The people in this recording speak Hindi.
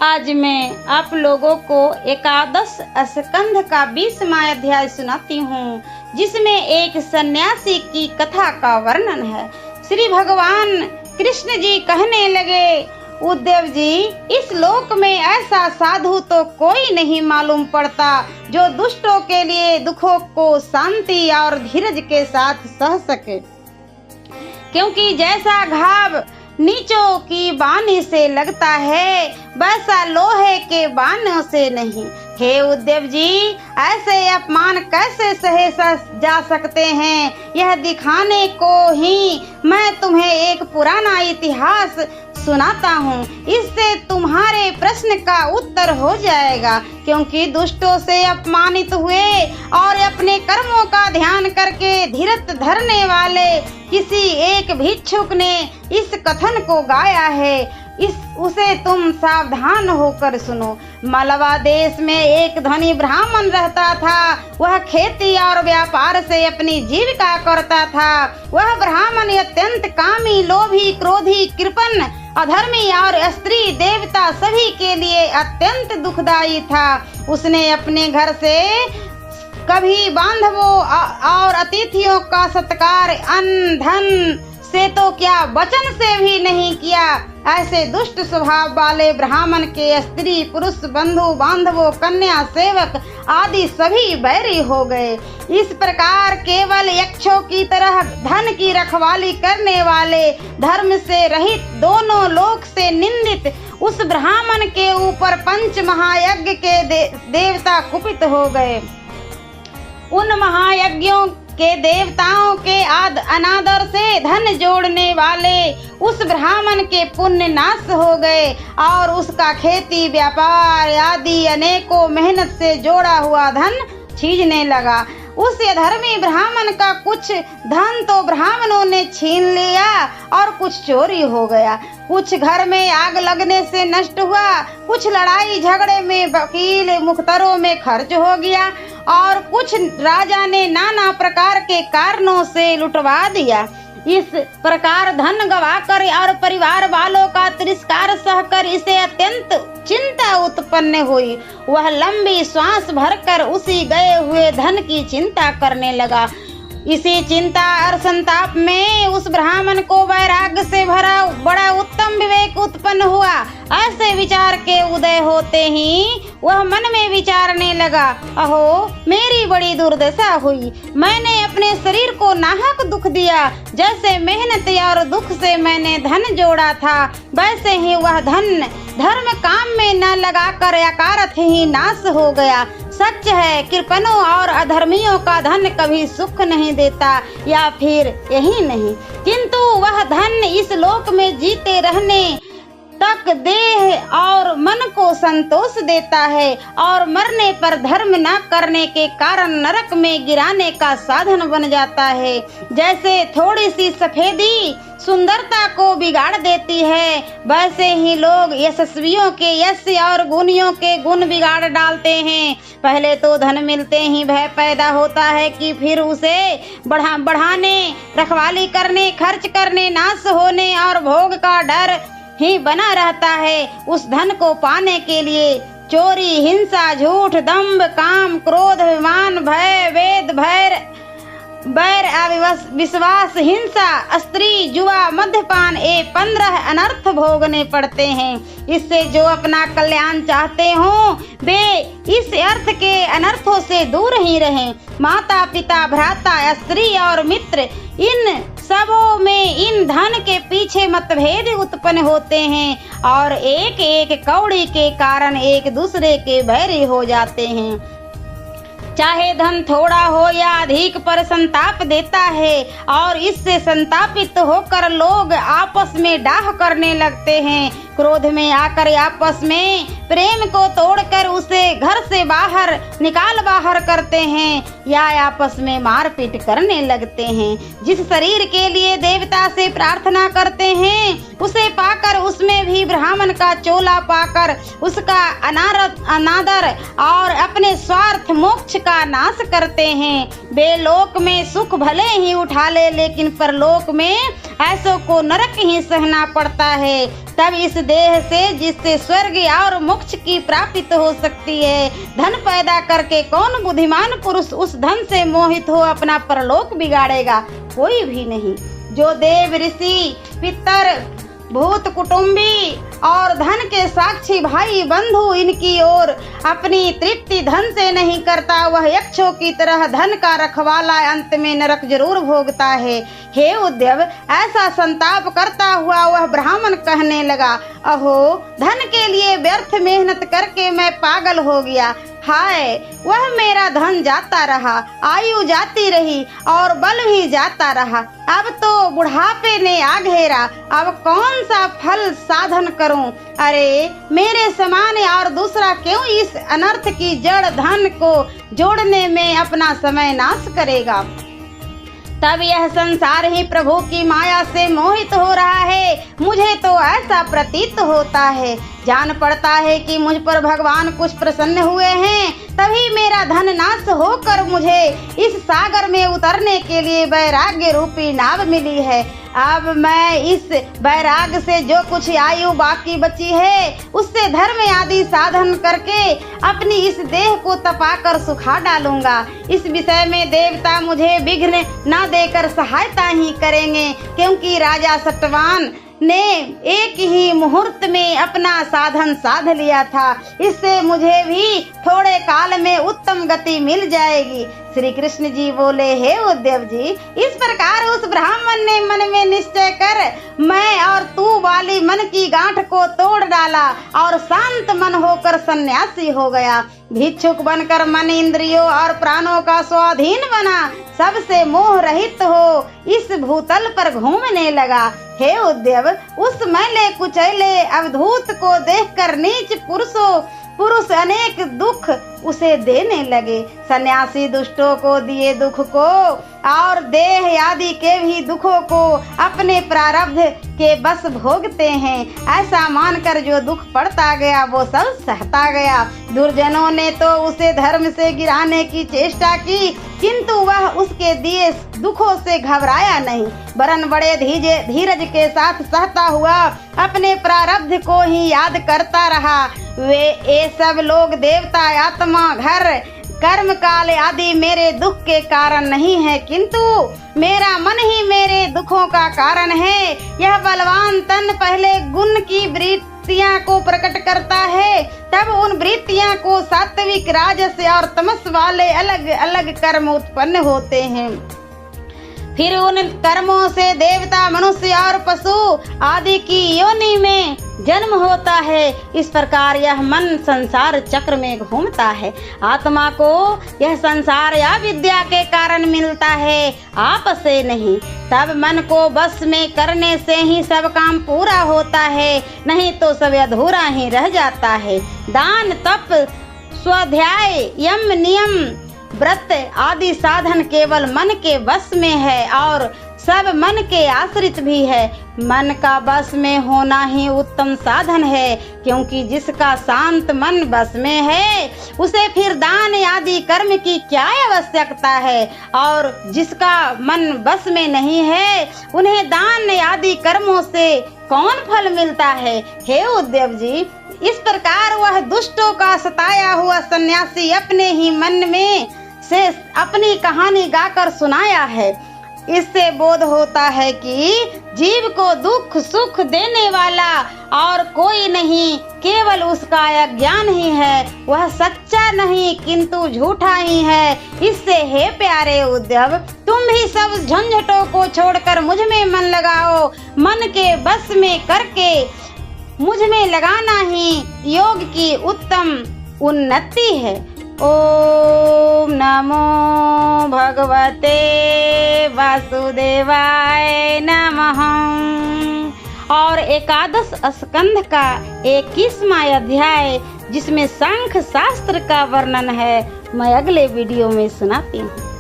आज मैं आप लोगों को एकादश स्कंध का 20वां अध्याय सुनाती हूँ, जिसमें एक सन्यासी की कथा का वर्णन है। श्री भगवान कृष्ण जी कहने लगे, उद्धव जी, इस लोक में ऐसा साधु तो कोई नहीं मालूम पड़ता जो दुष्टों के लिए दुखों को शांति और धीरज के साथ सह सके, क्योंकि जैसा घाव नीचों की बानी से लगता है वैसा लोहे के बानों से नहीं। हे उद्धव जी, ऐसे अपमान कैसे सहे जा सकते हैं? यह दिखाने को ही मैं तुम्हें एक पुराना इतिहास सुनाता हूँ, इससे तुम्हारे प्रश्न का उत्तर हो जाएगा। क्योंकि दुष्टों से अपमानित हुए और अपने कर्मों का ध्यान करके धीरज धरने वाले किसी एक भिक्षुक ने इस कथन को गाया है, उसे तुम सावधान होकर सुनो। मालवा देश में एक धनी ब्राह्मण रहता था। वह खेती और व्यापार से अपनी जीविका करता था। वह ब्राह्मण अत्यंत कामी, लोभी, क्रोधी, कृपण, अधर्मी और स्त्री देवता सभी के लिए अत्यंत दुखदायी था। उसने अपने घर से कभी बांधवों और अतिथियों का सत्कार अन्न धन से तो क्या वचन से भी नहीं किया। ऐसे दुष्ट स्वभाव वाले ब्राह्मण के स्त्री पुरुष बंधु बांधवों कन्या सेवक आदि सभी बैरी हो गए। इस प्रकार केवल यक्षों की तरह धन की रखवाली करने वाले, धर्म से रहित, दोनों लोक से निंदित उस ब्राह्मण के ऊपर पंच महायज्ञ के देवता कुपित हो गए। उन महायज्ञों के देवताओं के अनादर से धन जोड़ने वाले उस ब्राह्मण के पुण्य नाश हो गए और उसका खेती व्यापार आदि अनेकों मेहनत से जोड़ा हुआ धन छीनने लगा। उस अधर्मी ब्राह्मण का कुछ धन तो ब्राह्मणों ने छीन लिया और कुछ चोरी हो गया। कुछ घर में आग लगने से नष्ट हुआ, कुछ लड़ाई झगड़े में वकील मुख्तरों में खर्च हो गया और कुछ राजा ने नाना प्रकार के कारणों से लुटवा दिया। इस प्रकार धन गवाकर और परिवार वालों का तिरस्कार सहकर इसे अत्यंत चिंता उत्पन्न हुई। वह लंबी श्वास भरकर उसी गए हुए धन की चिंता करने लगा। इसी चिंता और संताप में उस ब्राह्मण को वैराग्य से भरा बड़ा उत्तम विवेक उत्पन्न हुआ। ऐसे विचार के उदय होते ही वह मन में विचारने लगा, अहो, मेरी बड़ी दुर्दशा हुई। मैंने अपने शरीर को नाहक दुख दिया। जैसे मेहनत और दुख से मैंने धन जोड़ा था, वैसे ही वह धन धर्म काम में न लगाकर अकारथ ही नाश हो गया। सच है, कृपणों और अधर्मियों का धन कभी सुख नहीं देता, या फिर यही नहीं, किंतु वह धन इस लोक में जीते रहने तक देह और मन को संतोष देता है और मरने पर धर्म न करने के कारण नरक में गिराने का साधन बन जाता है। जैसे थोड़ी सी सफेदी सुंदरता को बिगाड़ देती है, वैसे ही लोग यशस्वियों के यश और गुणियों के गुण बिगाड़ डालते हैं। पहले तो धन मिलते ही भय पैदा होता है कि फिर उसे बढ़ाने, रखवाली करने, खर्च करने, नाश होने और भोग का डर ही बना रहता है। उस धन को पाने के लिए चोरी, हिंसा, झूठ, दंभ, काम, क्रोध, अभिमान, भय, वेद, बैर, अविश्वास, हिंसा, स्त्री, जुआ, मद्यपान, ये 15 अनर्थ भोगने पड़ते हैं। इससे जो अपना कल्याण चाहते हो वे इस अर्थ के अनर्थों से दूर ही रहें। माता पिता, भ्राता, स्त्री और मित्र, इन सबों में इन धन के पीछे मतभेद उत्पन्न होते हैं और एक एक कौड़ी के कारण एक दूसरे के बैरी हो जाते हैं। चाहे धन थोड़ा हो या अधिक, पर संताप देता है और इससे संतापित होकर लोग आपस में डाह करने लगते हैं। क्रोध में आकर आपस में प्रेम को तोड़कर उसे घर से बाहर करते हैं या आपस में मारपीट करने लगते हैं। जिस शरीर के लिए देवता से प्रार्थना करते हैं उसे पाकर उसमें भी ब्राह्मण का चोला पाकर उसका अनादर और अपने स्वार्थ मोक्ष का नाश करते हैं। वे लोक में सुख भले ही उठा ले, लेकिन परलोक में ऐसों को नरक ही सहना पड़ता है। तब इस देह से जिससे स्वर्ग और मोक्ष की प्राप्ति हो सकती है, धन पैदा करके कौन बुद्धिमान पुरुष उस धन से मोहित हो अपना परलोक बिगाड़ेगा? कोई भी नहीं। जो देव, ऋषि, पितर, भूत, कुटुंबी और धन के साक्षी भाई बंधु इनकी ओर अपनी तृप्ति धन से नहीं करता, वह यक्षों की तरह धन का रखवाला अंत में नरक जरूर भोगता है। हे उद्धव, ऐसा संताप करता हुआ वह ब्राह्मण कहने लगा, अहो, धन के लिए व्यर्थ मेहनत करके मैं पागल हो गया। हाय, वह मेरा धन जाता रहा, आयु जाती रही और बल भी जाता रहा। अब तो बुढ़ापे ने आ घेरा, अब कौन सा फल साधन करूं? अरे, मेरे समान और दूसरा क्यों इस अनर्थ की जड़ धन को जोड़ने में अपना समय नाश करेगा? तब यह संसार ही प्रभु की माया से मोहित हो रहा है, मुझे तो ऐसा प्रतीत होता है। जान पड़ता है कि मुझ पर भगवान कुछ प्रसन्न हुए हैं, तभी मेरा धन नाश होकर मुझे इस सागर में उतरने के लिए वैराग्य रूपी नाव मिली है। अब मैं इस वैराग से जो कुछ आयु बाकी बची है, उससे धर्म आदि साधन करके अपनी इस देह को तपाकर सुखा डालूंगा। इस विषय में देवता मुझे विघ्न न देकर सहायता ही करेंगे, क्योंकि राजा सत्यवान ने एक ही मुहूर्त में अपना साधन साध लिया था। इससे मुझे भी थोड़े काल में उत्तम गति मिल जाएगी। श्री कृष्ण जी बोले, हे उद्धव जी, इस प्रकार उस ब्राह्मण ने मन में निश्चय कर मैं और तू वाली मन की गांठ को तोड़ डाला और शांत मन होकर सन्यासी हो गया। भिक्षुक बनकर मन, इंद्रियों और प्राणों का स्वाधीन बना, सबसे मोह रहित हो इस भूतल पर घूमने लगा। हे उद्धव, उस मैले कुचैले अवधूत को देखकर नीच पुरुष अनेक दुख उसे देने लगे। सन्यासी दुष्टों को दिए दुख को और देह आदि के भी दुखों को अपने प्रारब्ध के बस भोगते हैं। ऐसा मानकर जो दुख पड़ता गया वो सब सहता गया। दुर्जनों ने तो उसे धर्म से गिराने की चेष्टा की, किंतु वह उसके दिए दुखों से घबराया नहीं, वरन बड़े धीरज के साथ सहता हुआ अपने प्रारब्ध को ही याद करता रहा। ये सब लोग देवता, आत्मा, घर, कर्म काल आदि मेरे दुख के कारण नहीं है, किंतु मेरा मन ही मेरे दुखों का कारण है। यह बलवान तन पहले गुण की वृत्तियां को प्रकट करता है, तब उन वृत्तियां को सात्विक, राजस और तमस वाले अलग अलग कर्म उत्पन्न होते हैं। फिर उन कर्मों से देवता, मनुष्य और पशु आदि की योनि में जन्म होता है। इस प्रकार यह मन संसार चक्र में घूमता है। आत्मा को यह संसार या विद्या के कारण मिलता है, आप से नहीं। तब मन को बस में करने से ही सब काम पूरा होता है, नहीं तो सब अधूरा ही रह जाता है। दान, तप, स्वाध्याय, यम, नियम, व्रत आदि साधन केवल मन के बस में है और सब मन के आश्रित भी है। मन का बस में होना ही उत्तम साधन है, क्योंकि जिसका शांत मन बस में है उसे फिर दान आदि कर्म की क्या आवश्यकता है, और जिसका मन बस में नहीं है उन्हें दान आदि कर्मों से कौन फल मिलता है। हे उद्धव जी, इस प्रकार वह दुष्टों का सताया हुआ सन्यासी अपने ही मन में से अपनी कहानी गाकर सुनाया है। इससे बोध होता है कि जीव को दुख सुख देने वाला और कोई नहीं, केवल उसका अज्ञान ही है। वह सच्चा नहीं किंतु झूठा ही है। इससे हे प्यारे उद्धव, तुम भी सब झंझटों को छोड़कर मुझ में मन लगाओ। मन के बस में करके मुझ में लगाना ही योग की उत्तम उन्नति है। ओम नमो भगवते वासुदेवाय नमः। और एकादश स्कंध का 21वां अध्याय, जिसमें शंख शास्त्र का वर्णन है, मैं अगले वीडियो में सुनाती हूँ।